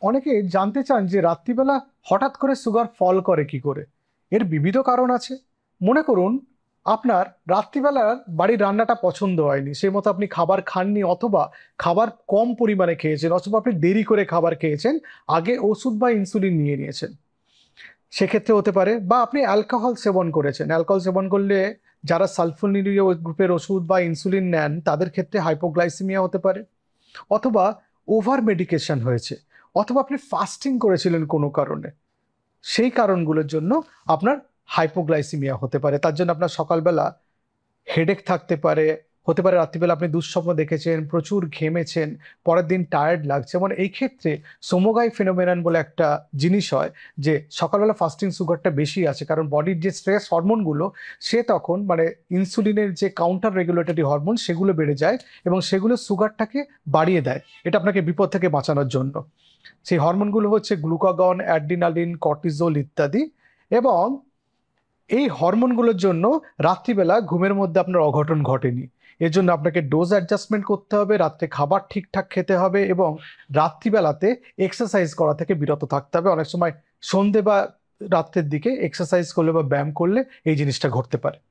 অনেকে জানতে চান যে রাত্রিবেলা হঠাৎ করে সুগার ফল করে কি করে। এর বিবিধ কারণ আছে। মনে করুন আপনার রাত্রিবেলা বাড়ির রান্নাটা পছন্দ হয়নি, সেই মতো আপনি খাবার খাননি, অথবা খাবার কম পরিমাণে খেয়েছেন, অথবা আপনি দেরি করে খাবার খেয়েছেন, আগে ওষুধ বা ইনসুলিন নিয়ে নিয়েছেন, সেক্ষেত্রে হতে পারে। বা আপনি অ্যালকোহল সেবন করেছেন, অ্যালকোহল সেবন করলে যারা সালফোনিলীয় গ্রুপের ওষুধ বা ইনসুলিন নেন তাদের ক্ষেত্রে হাইপোগ্লাইসিমিয়া হতে পারে। অথবা ওভার মেডিকেশন হয়েছে, অথবা আপনি ফাস্টিং করেছিলেন কোনো কারণে, সেই কারণগুলোর জন্য আপনার হাইপোগ্লাইসিমিয়া হতে পারে। তার জন্য আপনার সকালবেলা হেডেক থাকতে পারে, হতে পারে রাত্রিবেলা আপনি দুঃস্বপ্ন দেখেছেন, প্রচুর ঘেমেছেন, পরের দিন টায়ার্ড লাগছে। মানে এই ক্ষেত্রে সোমোগাই ফেনোমেনন বলে একটা জিনিস হয়, যে সকালবেলা ফাস্টিং সুগারটা বেশি আছে, কারণ বডির যে স্ট্রেস হরমোনগুলো সে তখন মানে ইনসুলিনের যে কাউন্টার রেগুলেটরি হরমোন সেগুলো বেড়ে যায় এবং সেগুলো সুগারটাকে বাড়িয়ে দেয়, এটা আপনাকে বিপদ থেকে বাঁচানোর জন্য। সেই হরমোনগুলো হচ্ছে গ্লুকাগন, অ্যাড্রিনালিন, কর্টিজোল ইত্যাদি। এবং এই হরমোনগুলোর জন্য রাত্রিবেলা ঘুমের মধ্যে আপনার অঘটন ঘটেনি। এর জন্য আপনাকে ডোজ অ্যাডজাস্টমেন্ট করতে হবে, রাত্রে খাবার ঠিকঠাক খেতে হবে এবং রাত্রিবেলাতে এক্সারসাইজ করা থেকে বিরত থাকতে হবে। অনেক সময় সন্ধে বা রাত্রের দিকে এক্সারসাইজ করলে বা ব্যায়াম করলে এই জিনিসটা ঘটতে পারে।